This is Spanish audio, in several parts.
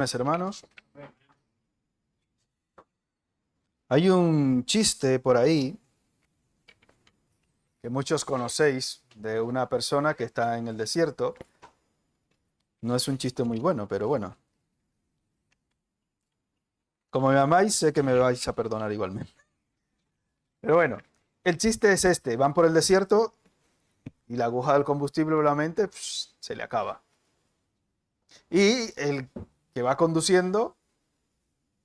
Mis hermanos, hay un chiste por ahí que muchos conocéis de una persona que está en el desierto. No es un chiste muy bueno, pero bueno. Como me amáis, sé que me vais a perdonar igualmente. Pero bueno, el chiste es este. Van por el desierto y la aguja del combustible obviamente se le acaba. Y el que va conduciendo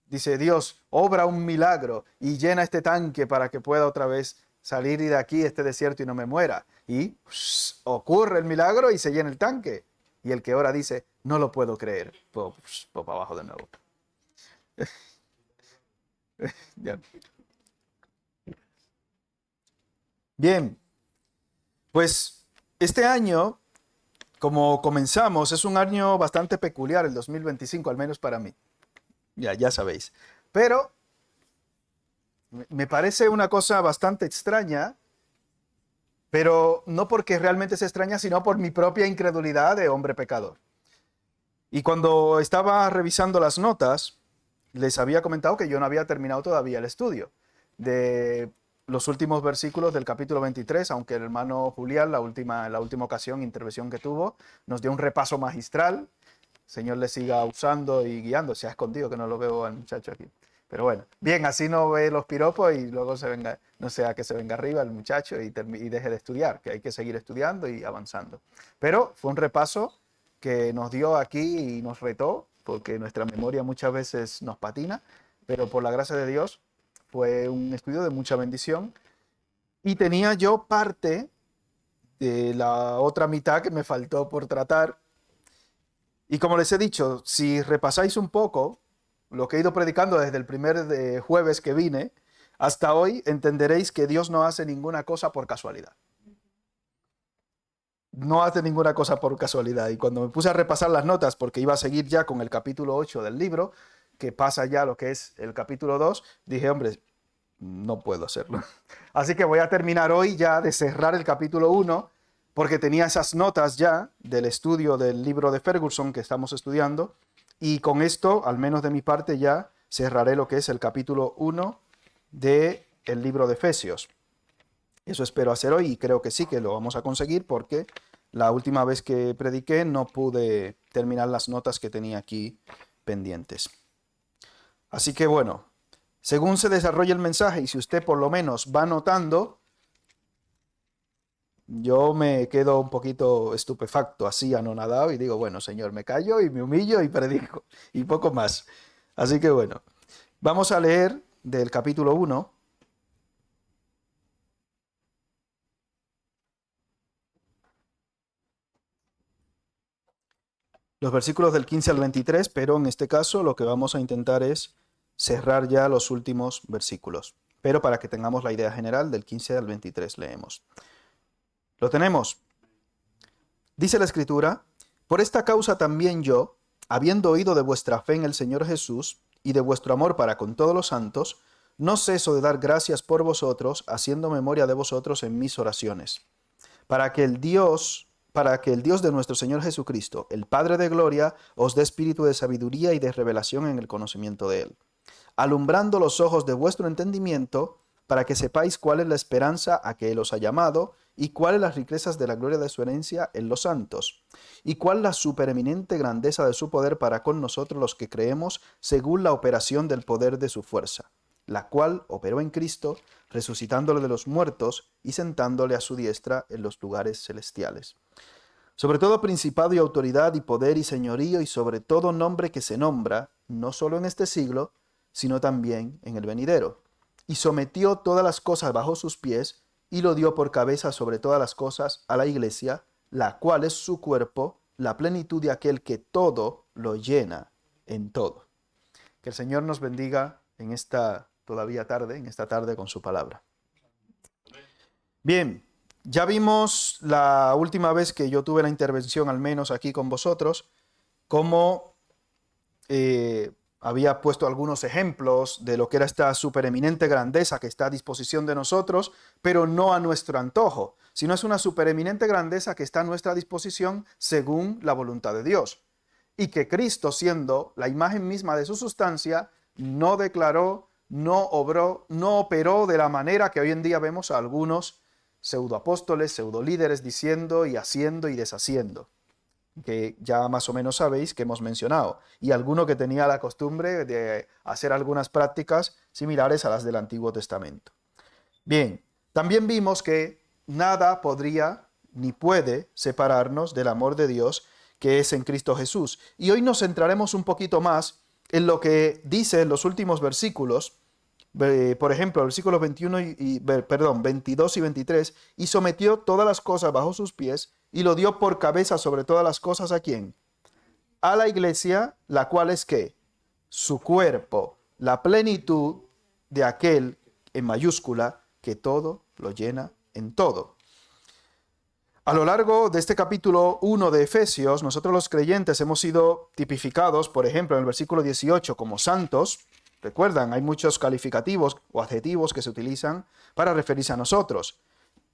dice: Dios, obra un milagro y llena este tanque para que pueda otra vez salir de aquí, este desierto, y no me muera. Y ocurre el milagro y se llena el tanque. Y el que ora dice: no lo puedo creer. Para abajo de nuevo. Ya. Bien, pues este año, como comenzamos, es un año bastante peculiar, el 2025, al menos para mí. Ya sabéis. Pero me parece una cosa bastante extraña, pero no porque realmente se extraña, sino por mi propia incredulidad de hombre pecador. Y cuando estaba revisando las notas, les había comentado que yo no había terminado todavía el estudio de los últimos versículos del capítulo 23, aunque el hermano Julián, la última ocasión, intervención que tuvo, nos dio un repaso magistral. Señor le siga usando y guiando. Se ha escondido, que no lo veo al muchacho aquí. Pero bueno, bien, así no ve los piropos y luego se venga, no sea que se venga arriba el muchacho y deje de estudiar, que hay que seguir estudiando y avanzando. Pero fue un repaso que nos dio aquí y nos retó, porque nuestra memoria muchas veces nos patina, pero por la gracia de Dios fue un estudio de mucha bendición. Y tenía yo parte de la otra mitad que me faltó por tratar. Y como les he dicho, si repasáis un poco lo que he ido predicando desde el primer jueves que vine hasta hoy, entenderéis que Dios no hace ninguna cosa por casualidad. No hace ninguna cosa por casualidad. Y cuando me puse a repasar las notas, porque iba a seguir ya con el capítulo 8 del libro, que pasa ya lo que es el capítulo 2, dije: hombre, no puedo hacerlo. Así que voy a terminar hoy ya de cerrar el capítulo 1, porque tenía esas notas ya del estudio del libro de Ferguson que estamos estudiando, y con esto, al menos de mi parte, ya cerraré lo que es el capítulo 1 del libro de Efesios. Eso espero hacer hoy y creo que sí que lo vamos a conseguir, porque la última vez que prediqué no pude terminar las notas que tenía aquí pendientes. Así que bueno, según se desarrolla el mensaje y si usted por lo menos va notando, yo me quedo un poquito estupefacto, así anonadado, y digo: bueno, Señor, me callo y me humillo y predico, y poco más. Así que bueno, vamos a leer del capítulo 1. Los versículos del 15 al 23, pero en este caso lo que vamos a intentar es cerrar ya los últimos versículos. Pero para que tengamos la idea general, del 15 al 23 leemos. ¿Lo tenemos? Dice la Escritura: por esta causa también yo, habiendo oído de vuestra fe en el Señor Jesús y de vuestro amor para con todos los santos, no ceso de dar gracias por vosotros, haciendo memoria de vosotros en mis oraciones, para que el Dios de nuestro Señor Jesucristo, el Padre de gloria, os dé espíritu de sabiduría y de revelación en el conocimiento de Él, alumbrando los ojos de vuestro entendimiento, para que sepáis cuál es la esperanza a que Él os ha llamado, y cuáles las riquezas de la gloria de su herencia en los santos, y cuál la supereminente grandeza de su poder para con nosotros los que creemos, según la operación del poder de su fuerza, la cual operó en Cristo, resucitándole de los muertos y sentándole a su diestra en los lugares celestiales. Sobre todo principado y autoridad y poder y señorío y sobre todo nombre que se nombra, no solo en este siglo, sino también en el venidero. Y sometió todas las cosas bajo sus pies y lo dio por cabeza sobre todas las cosas a la iglesia, la cual es su cuerpo, la plenitud de aquel que todo lo llena en todo. Que el Señor nos bendiga en esta tarde con su palabra. Bien, ya vimos la última vez que yo tuve la intervención, al menos aquí con vosotros, cómo había puesto algunos ejemplos de lo que era esta supereminente grandeza que está a disposición de nosotros, pero no a nuestro antojo, sino es una supereminente grandeza que está a nuestra disposición según la voluntad de Dios. y que Cristo, siendo la imagen misma de su sustancia, no declaró, no obró, no operó de la manera que hoy en día vemos a algunos pseudoapóstoles, pseudolíderes diciendo y haciendo y deshaciendo, que ya más o menos sabéis que hemos mencionado, y alguno que tenía la costumbre de hacer algunas prácticas similares a las del Antiguo Testamento. Bien, también vimos que nada podría ni puede separarnos del amor de Dios que es en Cristo Jesús. Y hoy nos centraremos un poquito más en lo que dice en los últimos versículos, por ejemplo, versículos 22 y 23, y sometió todas las cosas bajo sus pies y lo dio por cabeza sobre todas las cosas. ¿A quién? A la iglesia, la cual es ¿qué? Su cuerpo, la plenitud de aquel, en mayúscula, que todo lo llena en todo. A lo largo de este capítulo 1 de Efesios, nosotros los creyentes hemos sido tipificados, por ejemplo, en el versículo 18 como santos. Recuerdan, hay muchos calificativos o adjetivos que se utilizan para referirse a nosotros.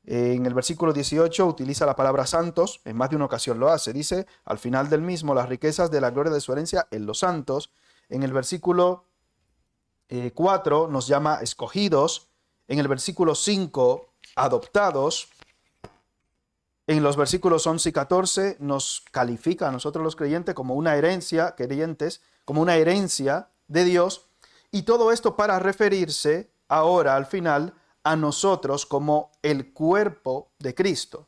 En el versículo 18 utiliza la palabra santos, en más de una ocasión lo hace. Dice, al final del mismo, las riquezas de la gloria de su herencia en los santos. En el versículo 4 nos llama escogidos. En el versículo 5, adoptados. En los versículos 11 y 14 nos califica a nosotros los creyentes como una herencia, como una herencia de Dios. Y todo esto para referirse ahora, al final, a nosotros como el cuerpo de Cristo.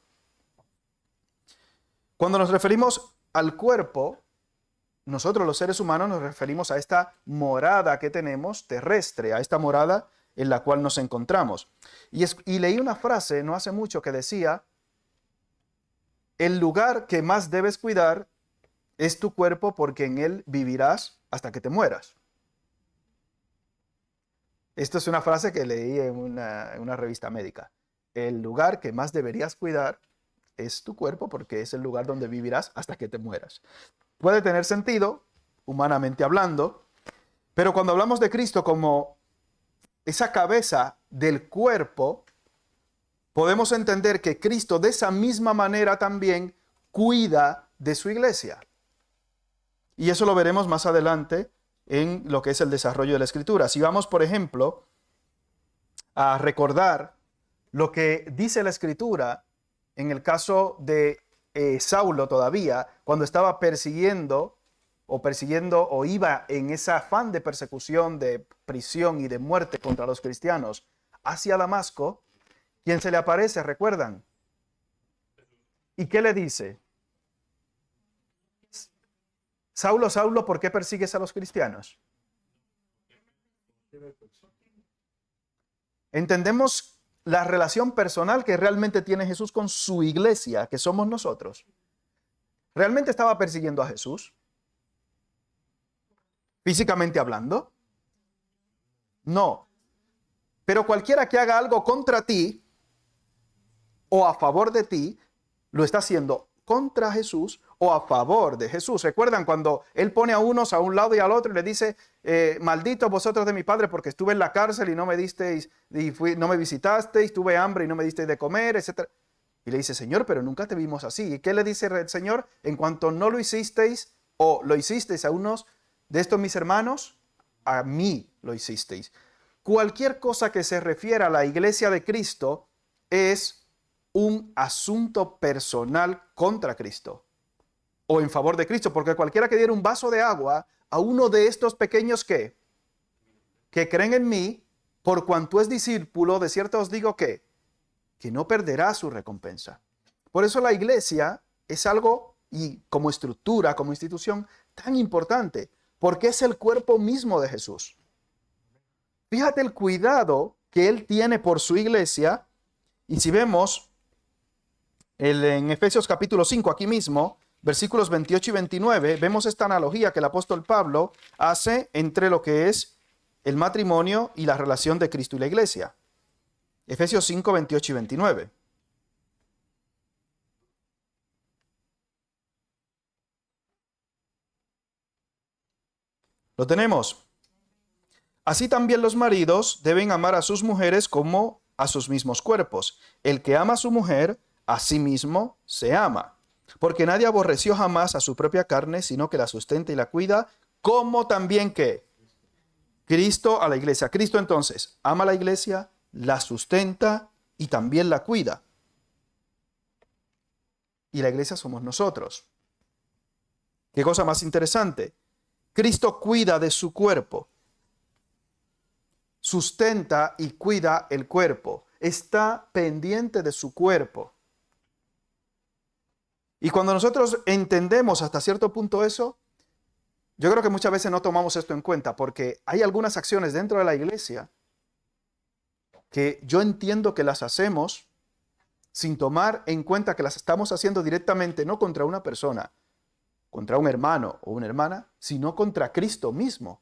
Cuando nos referimos al cuerpo, nosotros los seres humanos nos referimos a esta morada que tenemos terrestre, a esta morada en la cual nos encontramos. Y leí una frase no hace mucho que decía, el lugar que más debes cuidar es tu cuerpo porque en él vivirás hasta que te mueras. Esto es una frase que leí en una revista médica. El lugar que más deberías cuidar es tu cuerpo porque es el lugar donde vivirás hasta que te mueras. Puede tener sentido, humanamente hablando, pero cuando hablamos de Cristo como esa cabeza del cuerpo, podemos entender que Cristo de esa misma manera también cuida de su iglesia. Y eso lo veremos más adelante en lo que es el desarrollo de la Escritura. Si vamos, por ejemplo, a recordar lo que dice la Escritura en el caso de Saulo todavía, cuando estaba persiguiendo o iba en ese afán de persecución, de prisión y de muerte contra los cristianos hacia Damasco, ¿quién se le aparece? ¿Recuerdan? ¿Y qué le dice? Saulo, Saulo, ¿por qué persigues a los cristianos? Entendemos la relación personal que realmente tiene Jesús con su iglesia, que somos nosotros. ¿Realmente estaba persiguiendo a Jesús? Físicamente hablando. No. Pero cualquiera que haga algo contra ti o a favor de ti, lo está haciendo contra Jesús o a favor de Jesús. ¿Recuerdan cuando Él pone a unos a un lado y al otro y le dice, malditos vosotros de mi Padre porque estuve en la cárcel y no me disteis, no me visitasteis, tuve hambre y no me disteis de comer, etcétera? Y le dice, Señor, pero nunca te vimos así. ¿Y qué le dice el Señor? En cuanto no lo hicisteis o lo hicisteis a unos de estos mis hermanos, a mí lo hicisteis. Cualquier cosa que se refiera a la iglesia de Cristo es un asunto personal contra Cristo o en favor de Cristo, porque cualquiera que diera un vaso de agua a uno de estos pequeños que creen en mí, por cuanto es discípulo, de cierto os digo que no perderá su recompensa. Por eso la iglesia es algo, y como estructura, como institución, tan importante, porque es el cuerpo mismo de Jesús. Fíjate el cuidado que Él tiene por su iglesia, y si vemos en Efesios capítulo 5, aquí mismo, versículos 28 y 29, vemos esta analogía que el apóstol Pablo hace entre lo que es el matrimonio y la relación de Cristo y la iglesia. Efesios 5, 28 y 29. Lo tenemos. Así también los maridos deben amar a sus mujeres como a sus mismos cuerpos. El que ama a su mujer, a sí mismo se ama. Porque nadie aborreció jamás a su propia carne, sino que la sustenta y la cuida, como también que Cristo a la iglesia. Cristo entonces ama a la iglesia, la sustenta y también la cuida. Y la iglesia somos nosotros. ¿Qué cosa más interesante? Cristo cuida de su cuerpo. Sustenta y cuida el cuerpo. Está pendiente de su cuerpo. Y cuando nosotros entendemos hasta cierto punto eso, yo creo que muchas veces no tomamos esto en cuenta porque hay algunas acciones dentro de la iglesia que yo entiendo que las hacemos sin tomar en cuenta que las estamos haciendo directamente no contra una persona, contra un hermano o una hermana, sino contra Cristo mismo.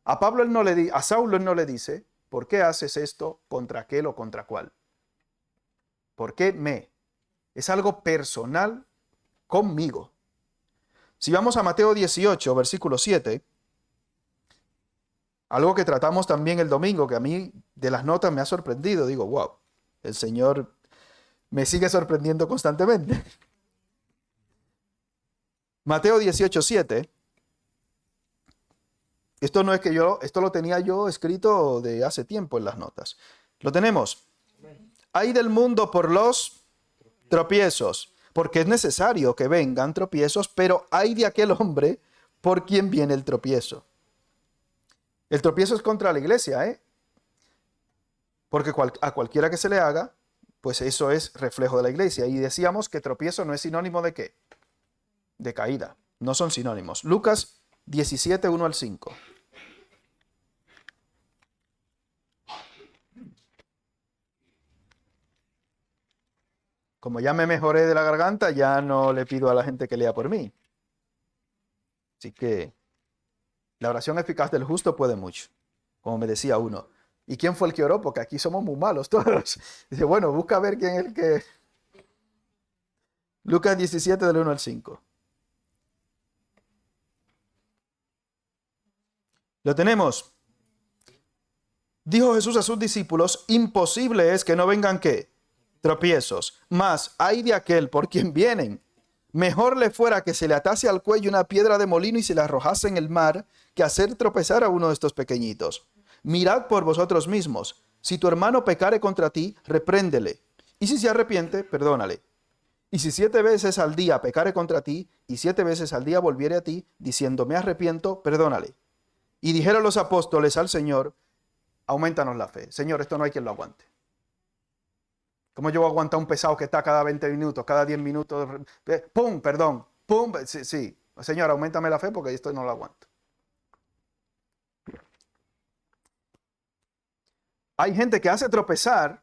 A Saulo él no le dice, ¿por qué haces esto contra aquel o contra cuál? ¿Por qué me? Es algo personal conmigo. Si vamos a Mateo 18, versículo 7, algo que tratamos también el domingo, que a mí de las notas me ha sorprendido, digo, wow, el Señor me sigue sorprendiendo constantemente. Mateo 18, 7. Esto no es que esto lo tenía yo escrito de hace tiempo en las notas. Lo tenemos. Hay del mundo por los tropiezos, porque es necesario que vengan tropiezos, pero hay de aquel hombre por quien viene el tropiezo. El tropiezo es contra la iglesia, ¿eh? Porque a cualquiera que se le haga, pues eso es reflejo de la iglesia. Y decíamos que tropiezo no es sinónimo de ¿qué? De caída. No son sinónimos. Lucas 17, 1 al 5. Como ya me mejoré de la garganta, ya no le pido a la gente que lea por mí. Así que la oración eficaz del justo puede mucho, como me decía uno. ¿Y quién fue el que oró? Porque aquí somos muy malos todos. Dice, bueno, busca ver quién es el que... Lucas 17 del 1 al 5. Lo tenemos. Dijo Jesús a sus discípulos, imposible es que no vengan ¿qué? Tropiezos. Mas hay de aquel por quien vienen. Mejor le fuera que se le atase al cuello una piedra de molino y se la arrojase en el mar, que hacer tropezar a uno de estos pequeñitos. Mirad por vosotros mismos. Si tu hermano pecare contra ti, repréndele. Y si se arrepiente, perdónale. Y si 7 veces al día pecare contra ti, y 7 veces al día volviere a ti, diciendo me arrepiento, perdónale. Y dijeron los apóstoles al Señor, aumentanos la fe. Señor, esto no hay quien lo aguante. ¿Cómo yo voy a aguantar un pesado que está cada 20 minutos, cada 10 minutos? ¡Pum! Perdón. ¡Pum! Sí, sí. Señor, aumentame la fe porque esto no lo aguanto. Hay gente que hace tropezar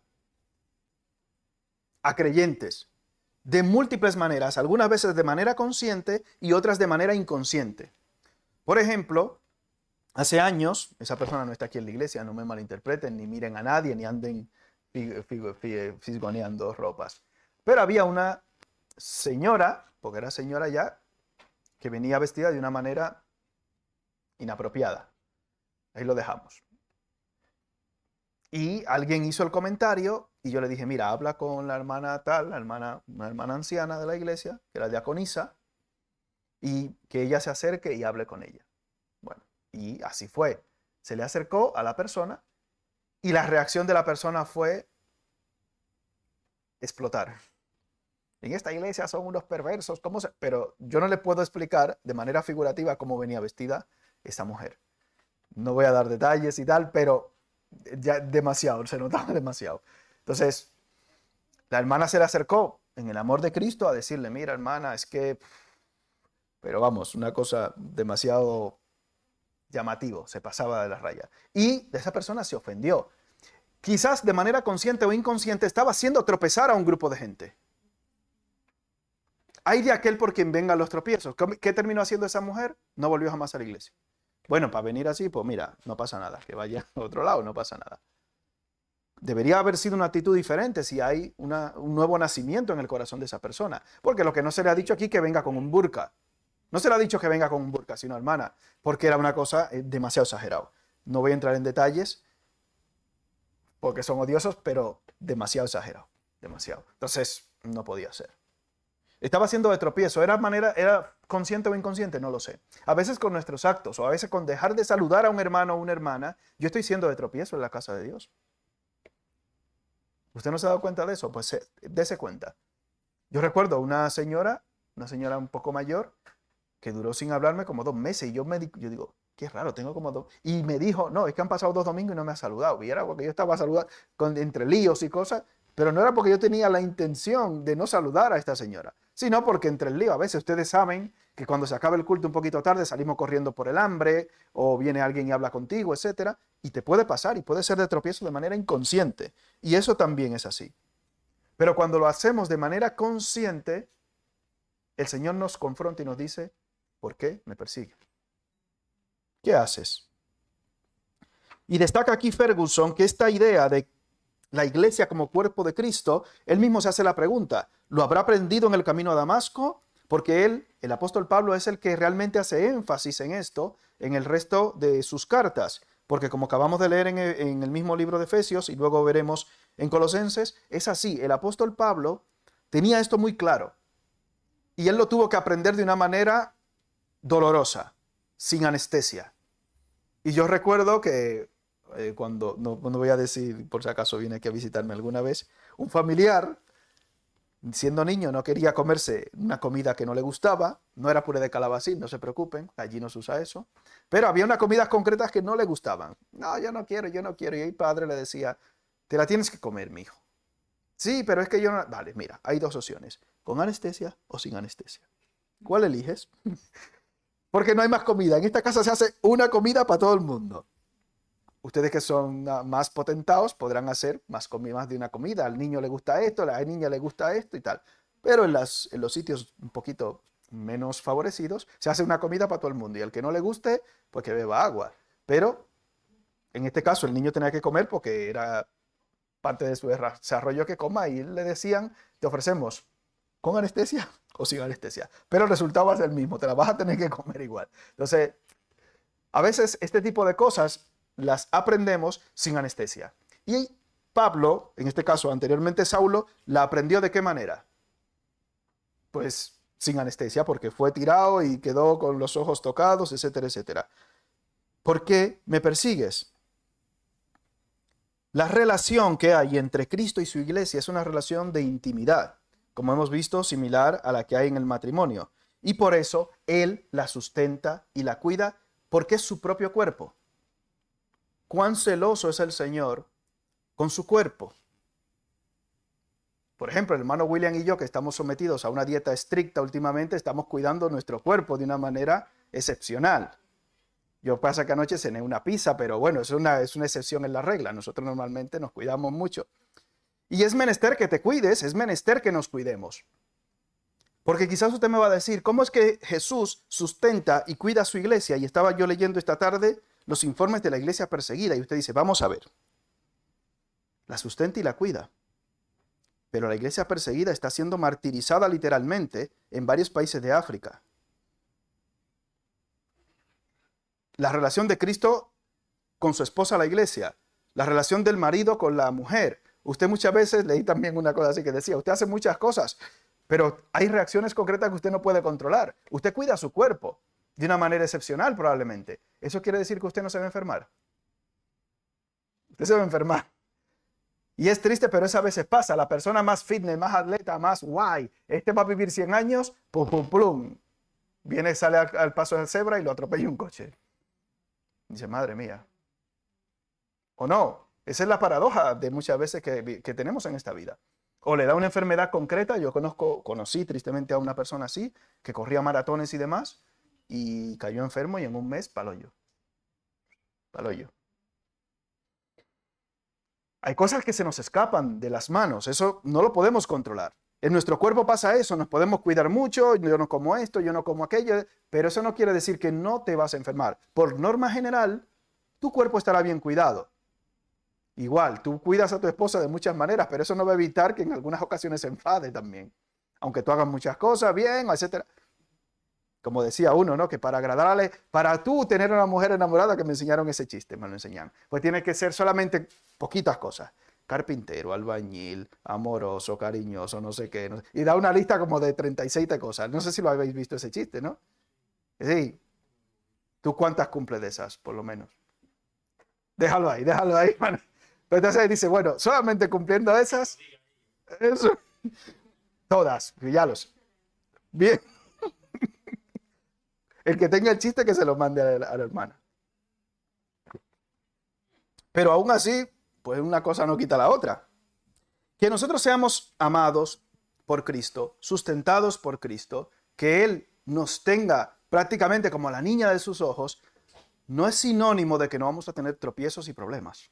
a creyentes de múltiples maneras, algunas veces de manera consciente y otras de manera inconsciente. Por ejemplo, hace años, esa persona no está aquí en la iglesia, no me malinterpreten, ni miren a nadie, ni anden fisgoneando ropas. Pero había una señora, porque era señora ya, que venía vestida de una manera inapropiada. Ahí lo dejamos. Y alguien hizo el comentario y yo le dije, mira, habla con la hermana tal, una hermana anciana de la iglesia, que era diaconisa, y que ella se acerque y hable con ella. Bueno, y así fue. Se le acercó a la persona y la reacción de la persona fue explotar. En esta iglesia son unos perversos, pero yo no le puedo explicar de manera figurativa cómo venía vestida esta mujer. No voy a dar detalles y tal, pero ya demasiado, se notaba demasiado. Entonces, la hermana se le acercó en el amor de Cristo a decirle, mira hermana, es que, pero vamos, una cosa demasiado llamativo, se pasaba de la raya. Y esa persona se ofendió. Quizás de manera consciente o inconsciente estaba haciendo tropezar a un grupo de gente. Hay de aquel por quien vengan los tropiezos. ¿Qué terminó haciendo esa mujer? No volvió jamás a la iglesia. Bueno, para venir así, pues mira, no pasa nada. Que vaya a otro lado, no pasa nada. Debería haber sido una actitud diferente si hay un nuevo nacimiento en el corazón de esa persona. Porque lo que no se le ha dicho aquí es que venga con un burka. No se le ha dicho que venga con un burka, sino hermana, porque era una cosa demasiado exagerada. No voy a entrar en detalles porque son odiosos, pero demasiado exagerado. Demasiado. Entonces, no podía ser. Estaba haciendo de tropiezo. ¿Era consciente o inconsciente? No lo sé. A veces con nuestros actos o a veces con dejar de saludar a un hermano o una hermana, yo estoy siendo de tropiezo en la casa de Dios. ¿Usted no se ha dado cuenta de eso? Pues dése cuenta. Yo recuerdo una señora un poco mayor, que duró sin hablarme como 2 meses. Y yo digo, qué raro, tengo como 2. Y me dijo, no, es que han pasado 2 domingos y no me ha saludado. Y era porque yo estaba saludando entre líos y cosas, pero no era porque yo tenía la intención de no saludar a esta señora, sino porque entre el lío, a veces ustedes saben que cuando se acaba el culto un poquito tarde salimos corriendo por el hambre, o viene alguien y habla contigo, etcétera, y te puede pasar y puede ser de tropiezo de manera inconsciente. Y eso también es así. Pero cuando lo hacemos de manera consciente, el Señor nos confronta y nos dice, ¿por qué me persigue? ¿Qué haces? Y destaca aquí Ferguson que esta idea de la iglesia como cuerpo de Cristo, él mismo se hace la pregunta, ¿lo habrá aprendido en el camino a Damasco? Porque él, el apóstol Pablo, es el que realmente hace énfasis en esto en el resto de sus cartas. Porque como acabamos de leer en el mismo libro de Efesios y luego veremos en Colosenses, es así, el apóstol Pablo tenía esto muy claro. Y él lo tuvo que aprender de una manera dolorosa, sin anestesia. Y yo recuerdo que cuando, no voy a decir por si acaso viene aquí a visitarme alguna vez, un familiar, siendo niño, no quería comerse una comida que no le gustaba, no era puré de calabacín, no se preocupen, allí no se usa eso, pero había unas comidas concretas que no le gustaban. No, yo no quiero. Y el padre le decía, te la tienes que comer, mi hijo. Sí, pero es que yo no... Vale, mira, hay 2 opciones, con anestesia o sin anestesia. ¿Cuál eliges? Porque no hay más comida. En esta casa se hace una comida para todo el mundo. Ustedes que son más potentados podrán hacer más de una comida. Al niño le gusta esto, a la niña le gusta esto y tal. Pero en los sitios un poquito menos favorecidos se hace una comida para todo el mundo. Y al que no le guste, pues que beba agua. Pero en este caso el niño tenía que comer porque era parte de su desarrollo que coma. Y le decían, te ofrecemos con anestesia o sin anestesia. Pero el resultado va a ser el mismo, te la vas a tener que comer igual. Entonces, a veces este tipo de cosas las aprendemos sin anestesia. Y Pablo, en este caso anteriormente Saulo, la aprendió ¿de qué manera? Pues sin anestesia, porque fue tirado y quedó con los ojos tocados, etcétera, etcétera. ¿Por qué me persigues? La relación que hay entre Cristo y su iglesia es una relación de intimidad, como hemos visto, similar a la que hay en el matrimonio. Y por eso Él la sustenta y la cuida, porque es su propio cuerpo. Cuán celoso es el Señor con su cuerpo. Por ejemplo, el hermano William y yo, que estamos sometidos a una dieta estricta últimamente, estamos cuidando nuestro cuerpo de una manera excepcional. Yo pasa que anoche cené una pizza, pero bueno, es una excepción en la regla. Nosotros normalmente nos cuidamos mucho. Y es menester que te cuides, es menester que nos cuidemos. Porque quizás usted me va a decir, ¿cómo es que Jesús sustenta y cuida a su iglesia? Y estaba yo leyendo esta tarde los informes de la iglesia perseguida y usted dice, vamos a ver. La sustenta y la cuida. Pero la iglesia perseguida está siendo martirizada literalmente en varios países de África. La relación de Cristo con su esposa, la iglesia. La relación del marido con la mujer. Usted muchas veces, leí también una cosa así que decía, usted hace muchas cosas, pero hay reacciones concretas que usted no puede controlar. Usted cuida su cuerpo de una manera excepcional probablemente. ¿Eso quiere decir que usted no se va a enfermar? Usted se va a enfermar. Y es triste, pero eso a veces pasa. La persona más fitness, más atleta, más guay, este va a vivir 100 años, pum, pum, pum. Viene, sale al paso del cebra y lo atropella un coche. Dice, madre mía. ¿O no? Esa es la paradoja de muchas veces que tenemos en esta vida. O le da una enfermedad concreta. Yo conocí tristemente a una persona así, que corría maratones y demás, y cayó enfermo y en un mes paloyo. Hay cosas que se nos escapan de las manos, eso no lo podemos controlar. En nuestro cuerpo pasa eso, nos podemos cuidar mucho, yo no como esto, yo no como aquello, pero eso no quiere decir que no te vas a enfermar. Por norma general, tu cuerpo estará bien cuidado. Igual, tú cuidas a tu esposa de muchas maneras, pero eso no va a evitar que en algunas ocasiones se enfade también. Aunque tú hagas muchas cosas bien, etcétera. Como decía uno, ¿no? Que para agradarle, para tú tener una mujer enamorada, que me enseñaron ese chiste, me lo enseñaron. Pues tiene que ser solamente poquitas cosas. carpintero, albañil, amoroso, cariñoso, no sé qué. Y da una lista como de 36 de cosas. No sé si lo habéis visto ese chiste, ¿no? Sí. ¿Tú cuántas cumples de esas, por lo menos? Déjalo ahí, man. Pero entonces dice, bueno, solamente cumpliendo esas, eso, todas, ya los. Bien. El que tenga el chiste que se lo mande a la hermana. Pero aún así, pues una cosa no quita la otra. Que nosotros seamos amados por Cristo, sustentados por Cristo, que Él nos tenga prácticamente como la niña de sus ojos, no es sinónimo de que no vamos a tener tropiezos y problemas.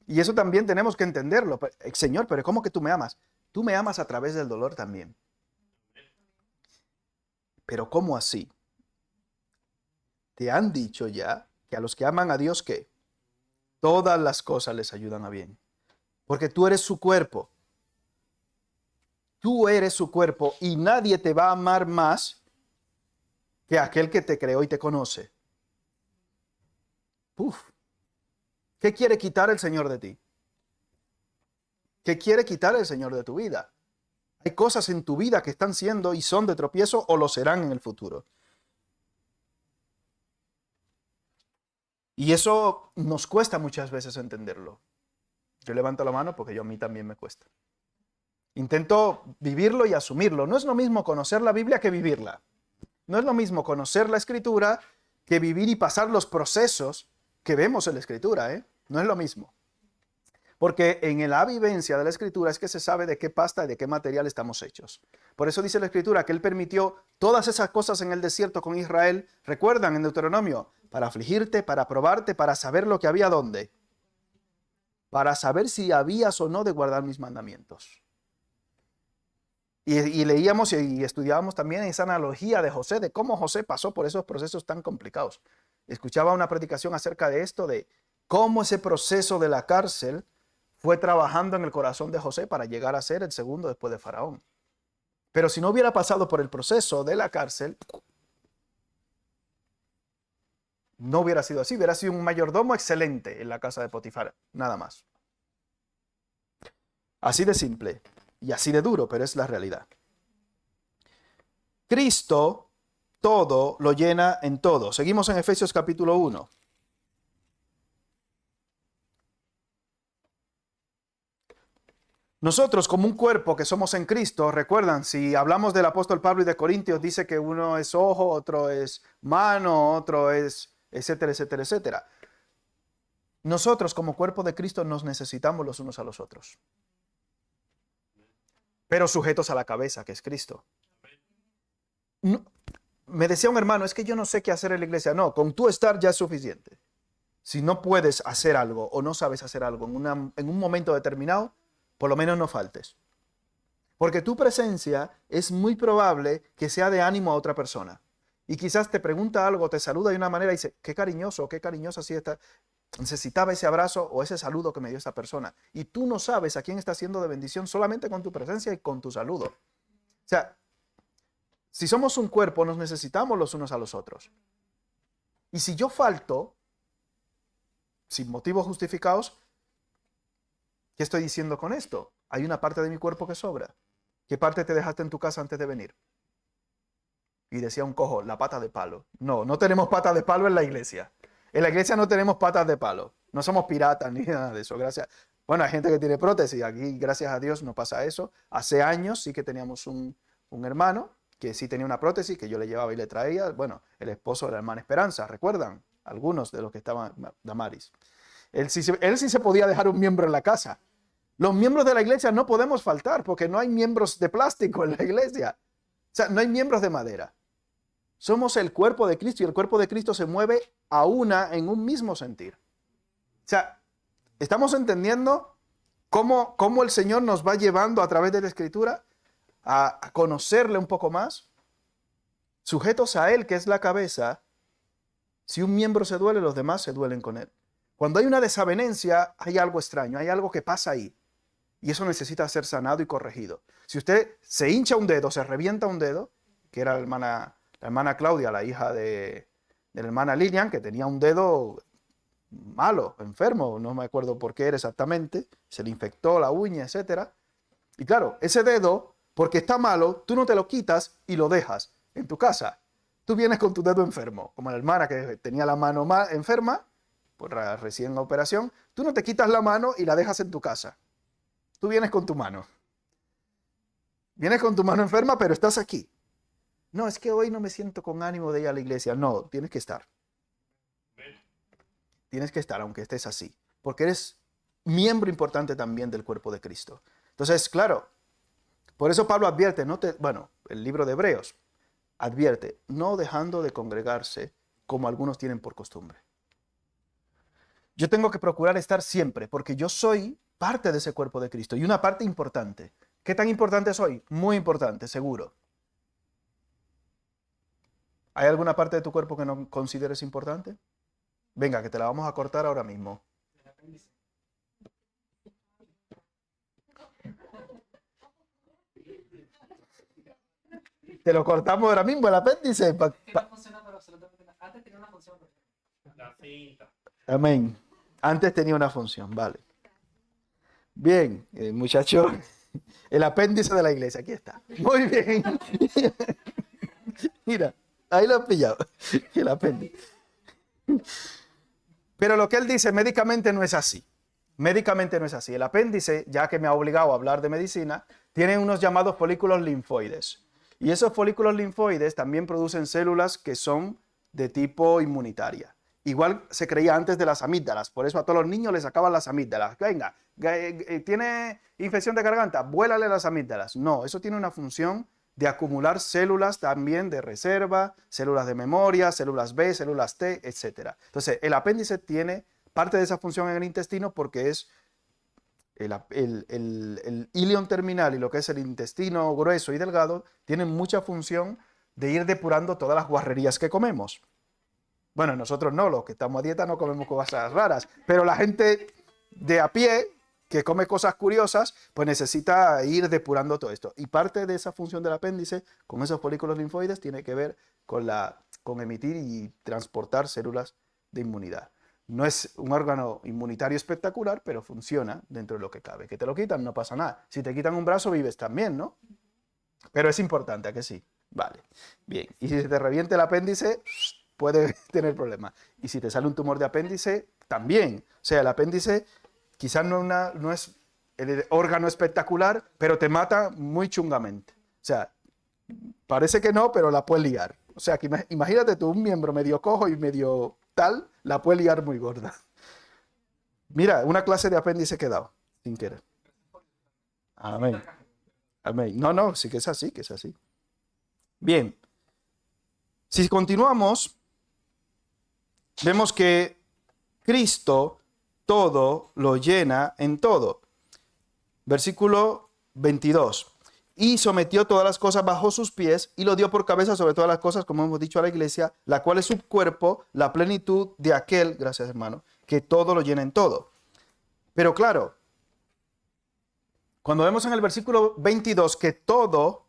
Y eso también tenemos que entenderlo. Señor, pero ¿cómo que tú me amas? Tú me amas a través del dolor también. Pero ¿cómo así? Te han dicho ya que a los que aman a Dios, ¿qué? Todas las cosas les ayudan a bien. Porque tú eres su cuerpo. Tú eres su cuerpo y nadie te va a amar más que aquel que te creó y te conoce. Uf. ¿Qué quiere quitar el Señor de ti? ¿Qué quiere quitar el Señor de tu vida? Hay cosas en tu vida que están siendo y son de tropiezo o lo serán en el futuro. Y eso nos cuesta muchas veces entenderlo. Yo levanto la mano porque a mí también me cuesta. Intento vivirlo y asumirlo. No es lo mismo conocer la Biblia que vivirla. No es lo mismo conocer la Escritura que vivir y pasar los procesos que vemos en la Escritura, ¿eh? No es lo mismo. Porque en la vivencia de la Escritura es que se sabe de qué pasta y de qué material estamos hechos. Por eso dice la Escritura que Él permitió todas esas cosas en el desierto con Israel. ¿Recuerdan en Deuteronomio? Para afligirte, para probarte, para saber lo que había dónde. Para saber si habías o no de guardar mis mandamientos. Y leíamos y estudiábamos también esa analogía de José, de cómo José pasó por esos procesos tan complicados. Escuchaba una predicación acerca de esto, de cómo ese proceso de la cárcel fue trabajando en el corazón de José para llegar a ser el segundo después de Faraón. Pero si no hubiera pasado por el proceso de la cárcel, no hubiera sido así. Hubiera sido un mayordomo excelente en la casa de Potifar, nada más. Así de simple y así de duro, pero es la realidad. Cristo todo lo llena en todo. Seguimos en Efesios capítulo 1. Nosotros como un cuerpo que somos en Cristo, recuerdan, si hablamos del apóstol Pablo y de Corintios, dice que uno es ojo, otro es mano, otro es etcétera, etcétera, etcétera. Nosotros como cuerpo de Cristo nos necesitamos los unos a los otros. Pero sujetos a la cabeza, que es Cristo. No, me decía un hermano, es que yo no sé qué hacer en la iglesia. No, con tú estar ya es suficiente. Si no puedes hacer algo o no sabes hacer algo en un momento determinado, por lo menos no faltes. Porque tu presencia es muy probable que sea de ánimo a otra persona. Y quizás te pregunta algo, te saluda de una manera y dice, qué cariñoso, qué cariñosa así está. Necesitaba ese abrazo o ese saludo que me dio esa persona. Y tú no sabes a quién está siendo de bendición solamente con tu presencia y con tu saludo. O sea, si somos un cuerpo, nos necesitamos los unos a los otros. Y si yo falto, sin motivos justificados, ¿qué estoy diciendo con esto? Hay una parte de mi cuerpo que sobra. ¿Qué parte te dejaste en tu casa antes de venir? Y decía un cojo, la pata de palo. No, no tenemos patas de palo en la iglesia. En la iglesia no tenemos patas de palo. No somos piratas ni nada de eso. Gracias. Bueno, hay gente que tiene prótesis. Aquí, gracias a Dios, no pasa eso. Hace años sí que teníamos un hermano que sí tenía una prótesis que yo le llevaba y le traía. Bueno, el esposo de la hermana Esperanza, ¿recuerdan? Algunos de los que estaban, Damaris. Él sí se podía dejar un miembro en la casa. Los miembros de la iglesia no podemos faltar porque no hay miembros de plástico en la iglesia. O sea, no hay miembros de madera. Somos el cuerpo de Cristo y el cuerpo de Cristo se mueve a una en un mismo sentir. O sea, estamos entendiendo cómo el Señor nos va llevando a través de la Escritura a conocerle un poco más. Sujetos a Él, que es la cabeza, si un miembro se duele, los demás se duelen con Él. Cuando hay una desavenencia, hay algo extraño, hay algo que pasa ahí. Y eso necesita ser sanado y corregido. Si usted se hincha un dedo, se revienta un dedo, que era la hermana Claudia, la hija de la hermana Lilian, que tenía un dedo malo, enfermo, no me acuerdo por qué era exactamente, se le infectó la uña, etcétera. Y claro, ese dedo, porque está malo, tú no te lo quitas y lo dejas en tu casa. Tú vienes con tu dedo enfermo, como la hermana que tenía la mano enferma, por la recién operación, tú no te quitas la mano y la dejas en tu casa. Tú vienes con tu mano. Vienes con tu mano enferma, pero estás aquí. No, es que hoy no me siento con ánimo de ir a la iglesia. No, tienes que estar. Tienes que estar, aunque estés así. Porque eres miembro importante también del cuerpo de Cristo. Entonces, claro, por eso Pablo advierte, bueno, el libro de Hebreos advierte, no dejando de congregarse como algunos tienen por costumbre. Yo tengo que procurar estar siempre, porque yo soy parte de ese cuerpo de Cristo y una parte importante. ¿Qué tan importante soy? Muy importante, seguro. ¿Hay alguna parte de tu cuerpo que no consideres importante? Venga, que te la vamos a cortar ahora mismo. Te lo cortamos ahora mismo, el apéndice. No funciona para absolutamente nada. Antes tenía una función. La cinta. Amén. Antes tenía una función, vale. Bien, muchacho, el apéndice de la iglesia, aquí está. Muy bien. Mira, ahí lo has pillado, el apéndice. Pero lo que él dice médicamente no es así. Médicamente no es así. El apéndice, ya que me ha obligado a hablar de medicina, tiene unos llamados folículos linfoides. Y esos folículos linfoides también producen células que son de tipo inmunitaria. Igual se creía antes de las amígdalas, por eso a todos los niños les sacaban las amígdalas. Venga, ¿tiene infección de garganta? Vuélale las amígdalas. No, eso tiene una función de acumular células también de reserva, células de memoria, células B, células T, etc. Entonces, el apéndice tiene parte de esa función en el intestino porque es el ilion terminal y lo que es el intestino grueso y delgado, tienen mucha función de ir depurando todas las guarrerías que comemos. Bueno, nosotros no, los que estamos a dieta no comemos cosas raras, pero la gente de a pie que come cosas curiosas, pues necesita ir depurando todo esto. Y parte de esa función del apéndice, con esos folículos linfoides, tiene que ver con emitir y transportar células de inmunidad. No es un órgano inmunitario espectacular, pero funciona dentro de lo que cabe. Que te lo quitan, no pasa nada. Si te quitan un brazo, vives también, ¿no? Pero es importante, ¿a que sí? Vale, bien. Y si se te reviente el apéndice, puede tener problemas. Y si te sale un tumor de apéndice, también. O sea, el apéndice quizás no es el órgano espectacular, pero te mata muy chungamente. O sea, parece que no, pero la puedes liar. O sea, que imagínate tú un miembro medio cojo y medio tal, la puedes liar muy gorda. Mira, una clase de apéndice que he dado, sin querer. Amén. Amén. No, no, sí que es así, que es así. Bien. Si continuamos, vemos que Cristo todo lo llena en todo. Versículo 22. Y sometió todas las cosas bajo sus pies y lo dio por cabeza sobre todas las cosas, como hemos dicho a la iglesia, la cual es su cuerpo, la plenitud de aquel, gracias hermano, que todo lo llena en todo. Pero claro, cuando vemos en el versículo 22 que todo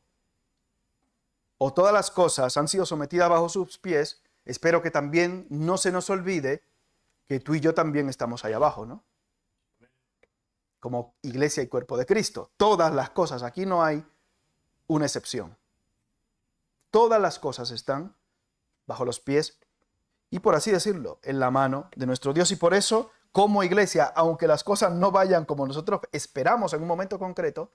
o todas las cosas han sido sometidas bajo sus pies, espero que también no se nos olvide que tú y yo también estamos ahí abajo, ¿no? Como iglesia y cuerpo de Cristo. Todas las cosas, aquí no hay una excepción. Todas las cosas están bajo los pies y, por así decirlo, en la mano de nuestro Dios. Y por eso, como iglesia, aunque las cosas no vayan como nosotros esperamos en un momento concreto,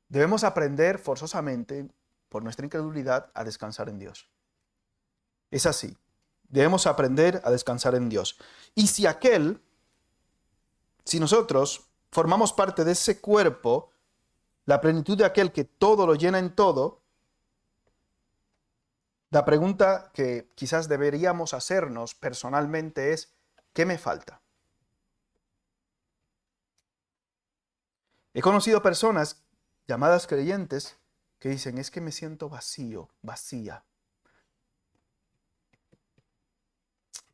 debemos aprender forzosamente, por nuestra incredulidad, a descansar en Dios. Es así. Debemos aprender a descansar en Dios. Y si nosotros formamos parte de ese cuerpo, la plenitud de aquel que todo lo llena en todo, la pregunta que quizás deberíamos hacernos personalmente es, ¿qué me falta? He conocido personas llamadas creyentes que dicen, es que me siento vacío, vacía.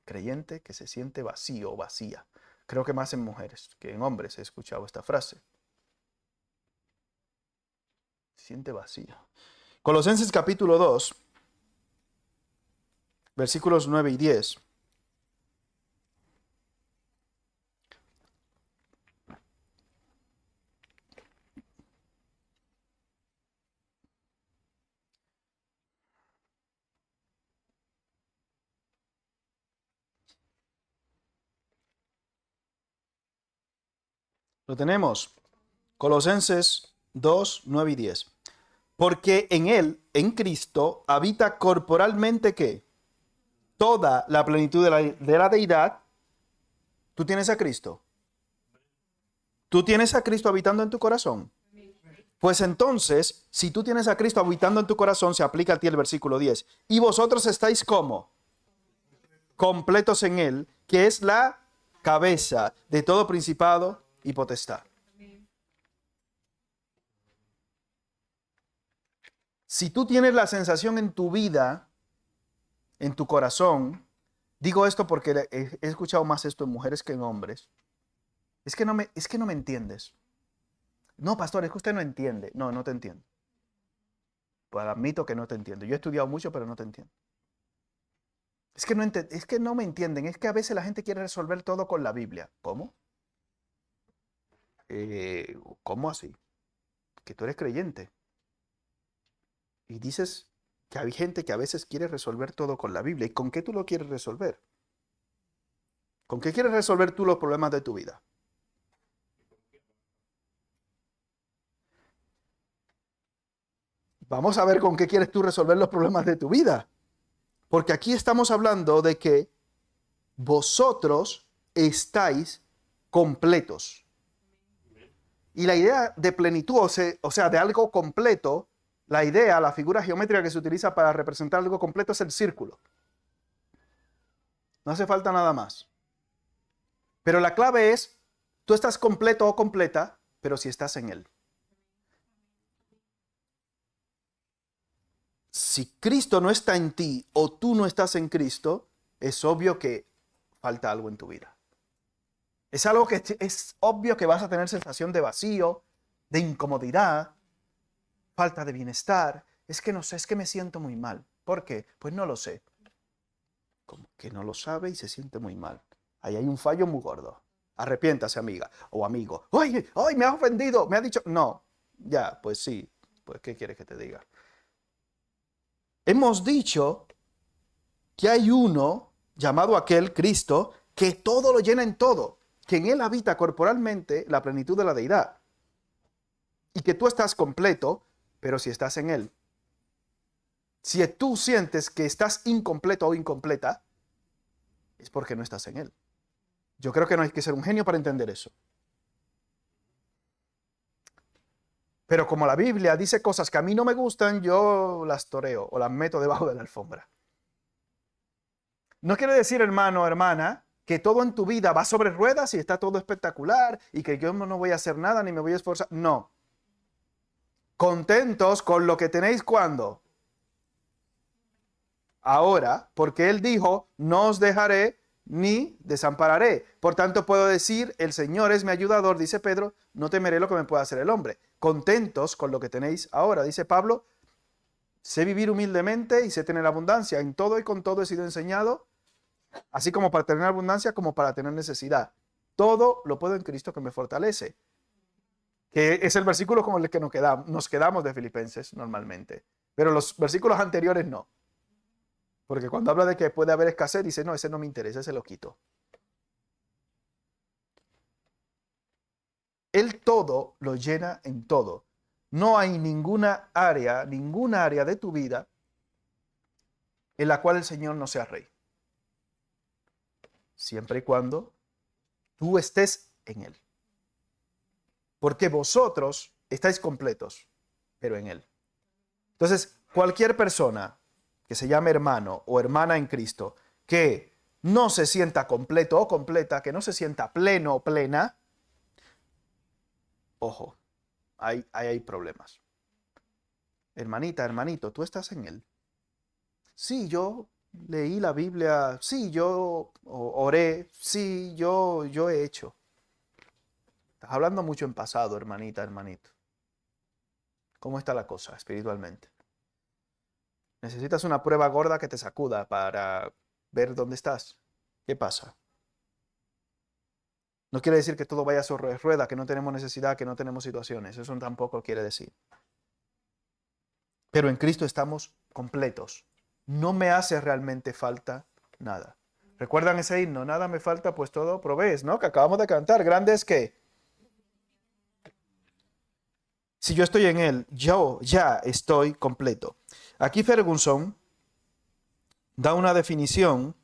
Creyente que se siente vacío, vacía. Creo que más en mujeres que en hombres he escuchado esta frase. Se siente vacía. Colosenses capítulo 2, versículos 9 y 10. Lo tenemos. Colosenses 2, 9 y 10. Porque en Él, en Cristo, habita corporalmente ¿qué? Toda la plenitud de la deidad. ¿Tú tienes a Cristo? ¿Tú tienes a Cristo habitando en tu corazón? Pues entonces, si tú tienes a Cristo habitando en tu corazón, se aplica a ti el versículo 10. Y vosotros estáis ¿cómo? Completos en Él, que es la cabeza de todo principado y potestad. Si tú tienes la sensación en tu vida, en tu corazón, digo esto porque he escuchado más esto en mujeres que en hombres, es que no me entiendes. No, pastor, es que usted no entiende. No, no te entiendo. Pues admito que no te entiendo. Yo he estudiado mucho, pero no te entiendo. Es que no me entienden. Es que a veces la gente quiere resolver todo con la Biblia. ¿Cómo? ¿Cómo así? Que tú eres creyente. Y dices que hay gente que a veces quiere resolver todo con la Biblia. ¿Y con qué tú lo quieres resolver? ¿Con qué quieres resolver tú los problemas de tu vida? Vamos a ver con qué quieres tú resolver los problemas de tu vida. Porque aquí estamos hablando de que vosotros estáis completos. Y la idea de plenitud, o sea, de algo completo, la figura geométrica que se utiliza para representar algo completo es el círculo. No hace falta nada más. Pero la clave es, tú estás completo o completa, pero si estás en Él. Si Cristo no está en ti o tú no estás en Cristo, es obvio que falta algo en tu vida. Es algo que es obvio que vas a tener sensación de vacío, de incomodidad, falta de bienestar. Es que no sé, es que me siento muy mal. ¿Por qué? Pues no lo sé. Como que no lo sabe y se siente muy mal. Ahí hay un fallo muy gordo. Arrepiéntase, amiga o amigo. Oye, hoy me ha ofendido, me ha dicho. No, ya, pues sí. Pues, ¿qué quieres que te diga? Hemos dicho que hay uno llamado aquel, Cristo, que todo lo llena en todo, que en Él habita corporalmente la plenitud de la deidad. Y que tú estás completo, pero si estás en Él. Si tú sientes que estás incompleto o incompleta, es porque no estás en Él. Yo creo que no hay que ser un genio para entender eso. Pero como la Biblia dice cosas que a mí no me gustan, yo las toreo o las meto debajo de la alfombra. No quiere decir, hermano o hermana, que todo en tu vida va sobre ruedas y está todo espectacular y que yo no voy a hacer nada ni me voy a esforzar. No. Contentos con lo que tenéis cuando. Ahora, porque Él dijo, no os dejaré ni desampararé. Por tanto, puedo decir, el Señor es mi ayudador, dice Pedro, no temeré lo que me pueda hacer el hombre. Contentos con lo que tenéis ahora, dice Pablo, sé vivir humildemente y sé tener abundancia. En todo y con todo he sido enseñado, así como para tener abundancia como para tener necesidad. Todo lo puedo en Cristo que me fortalece. Que es el versículo con el que nos quedamos de Filipenses normalmente. Pero los versículos anteriores no. Porque cuando habla de que puede haber escasez, dice, no, ese no me interesa, ese lo quito. Él todo lo llena en todo. No hay ninguna área de tu vida en la cual el Señor no sea rey. Siempre y cuando tú estés en Él. Porque vosotros estáis completos, pero en Él. Entonces, cualquier persona que se llame hermano o hermana en Cristo, que no se sienta completo o completa, que no se sienta pleno o plena, ojo, ahí hay problemas. Hermanita, hermanito, tú estás en Él. Sí, yo leí la Biblia, sí, yo oré, sí, yo he hecho. Estás hablando mucho en pasado, hermanita, hermanito. ¿Cómo está la cosa espiritualmente? Necesitas una prueba gorda que te sacuda para ver dónde estás. ¿Qué pasa? No quiere decir que todo vaya sobre rueda, que no tenemos necesidad, que no tenemos situaciones. Eso tampoco quiere decir. Pero en Cristo estamos completos. No me hace realmente falta nada. ¿Recuerdan ese himno? Nada me falta, pues todo provees, ¿no? Que acabamos de cantar. Grande es que Si yo estoy en Él, yo ya estoy completo. Aquí Ferguson da una definición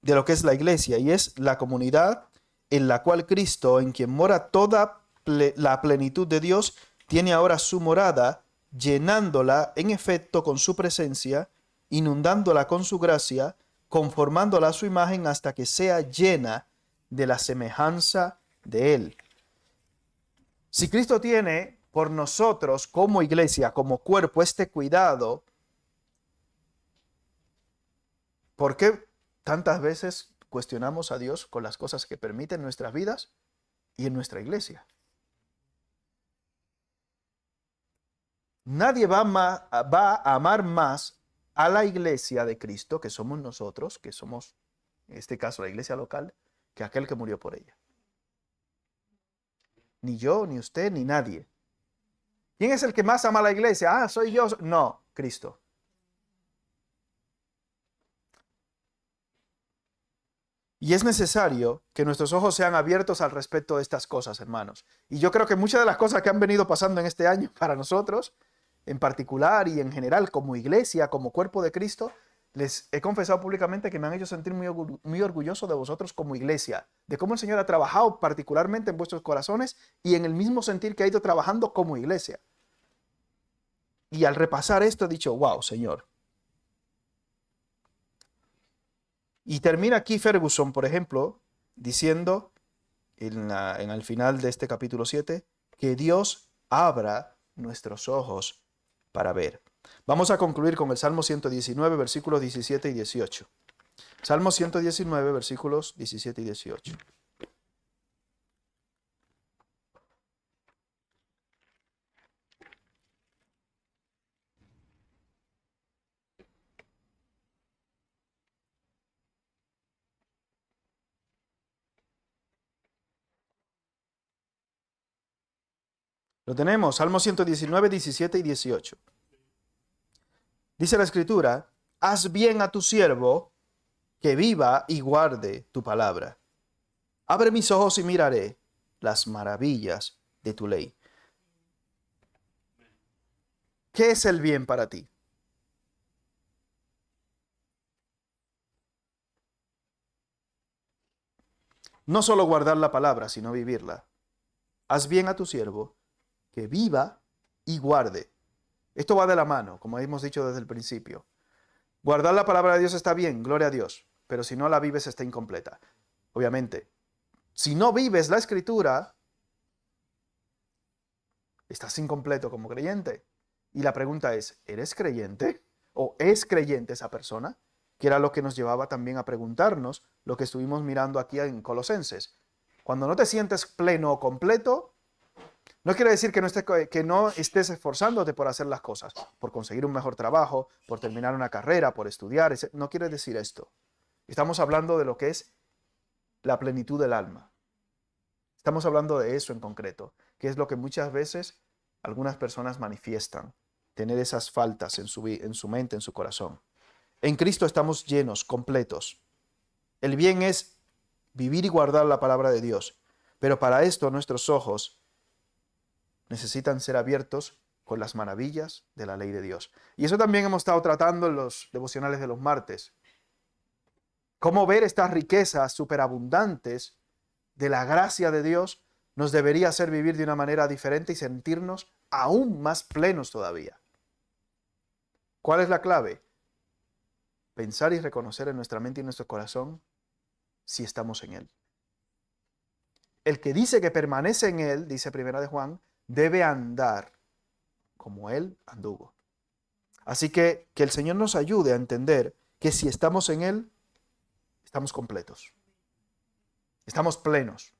de lo que es la iglesia, y es la comunidad en la cual Cristo, en quien mora toda la plenitud de Dios, tiene ahora su morada, llenándola en efecto con su presencia, inundándola con su gracia, conformándola a su imagen hasta que sea llena de la semejanza de Él. Si Cristo tiene por nosotros como iglesia, como cuerpo, este cuidado, ¿por qué tantas veces cuestionamos a Dios con las cosas que permite en nuestras vidas y en nuestra iglesia? Nadie va a amar más a la iglesia de Cristo, que somos nosotros, que somos, en este caso, la iglesia local, que aquel que murió por ella. Ni yo, ni usted, ni nadie. ¿Quién es el que más ama a la iglesia? Ah, soy yo. No, Cristo. Y es necesario que nuestros ojos sean abiertos al respecto de estas cosas, hermanos. Y yo creo que muchas de las cosas que han venido pasando en este año para nosotros, en particular y en general como iglesia, como cuerpo de Cristo, les he confesado públicamente que me han hecho sentir muy orgulloso de vosotros como iglesia, de cómo el Señor ha trabajado particularmente en vuestros corazones y en el mismo sentir que ha ido trabajando como iglesia. Y al repasar esto he dicho, wow, Señor. Y termina aquí Ferguson, por ejemplo, diciendo en el final de este capítulo 7, que Dios abra nuestros ojos para ver. Vamos a concluir con el Salmo 119, versículos 17 y 18. Salmo 119, versículos 17 y 18. Lo tenemos, Salmo 119, 17 y 18. Dice la Escritura, haz bien a tu siervo, que viva y guarde tu palabra. Abre mis ojos y miraré las maravillas de tu ley. ¿Qué es el bien para ti? No solo guardar la palabra, sino vivirla. Haz bien a tu siervo, que viva y guarde. Esto va de la mano, como hemos dicho desde el principio. Guardar la palabra de Dios está bien, gloria a Dios, pero si no la vives está incompleta. Obviamente, si no vives la Escritura, estás incompleto como creyente. Y la pregunta es, ¿eres creyente? ¿O es creyente esa persona? Que era lo que nos llevaba también a preguntarnos lo que estuvimos mirando aquí en Colosenses. Cuando no te sientes pleno o completo, no quiere decir que no estés esforzándote por hacer las cosas, por conseguir un mejor trabajo, por terminar una carrera, por estudiar. No quiere decir esto. Estamos hablando de lo que es la plenitud del alma. Estamos hablando de eso en concreto, que es lo que muchas veces algunas personas manifiestan, tener esas faltas en su mente, en su corazón. En Cristo estamos llenos, completos. El bien es vivir y guardar la palabra de Dios, pero para esto nuestros ojos necesitan ser abiertos con las maravillas de la ley de Dios. Y eso también hemos estado tratando en los devocionales de los martes. Cómo ver estas riquezas superabundantes de la gracia de Dios nos debería hacer vivir de una manera diferente y sentirnos aún más plenos todavía. ¿Cuál es la clave? Pensar y reconocer en nuestra mente y en nuestro corazón si estamos en Él. El que dice que permanece en Él, dice Primera de Juan, debe andar como Él anduvo. Así que el Señor nos ayude a entender que si estamos en Él, estamos completos. Estamos plenos.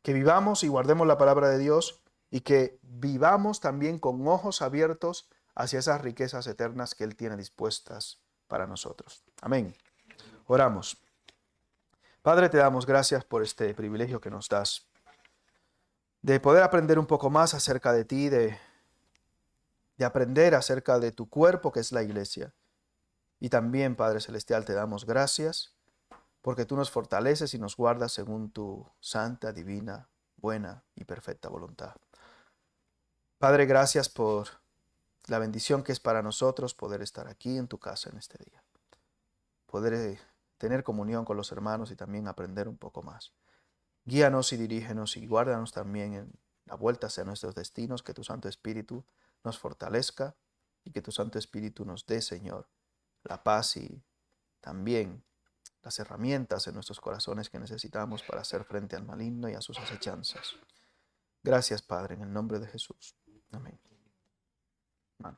Que vivamos y guardemos la palabra de Dios y que vivamos también con ojos abiertos hacia esas riquezas eternas que Él tiene dispuestas para nosotros. Amén. Oramos. Padre, te damos gracias por este privilegio que nos das de poder aprender un poco más acerca de ti, de aprender acerca de tu cuerpo que es la iglesia. Y también, Padre Celestial, te damos gracias porque tú nos fortaleces y nos guardas según tu santa, divina buena y perfecta voluntad. Padre, gracias por la bendición que es para nosotros poder estar aquí en tu casa en este día. Poder tener comunión con los hermanos y también aprender un poco más. Guíanos y dirígenos y guárdanos también en la vuelta hacia nuestros destinos, que tu Santo Espíritu nos fortalezca y que tu Santo Espíritu nos dé, Señor, la paz y también las herramientas en nuestros corazones que necesitamos para hacer frente al maligno y a sus acechanzas. Gracias, Padre, en el nombre de Jesús. Amén. Amén.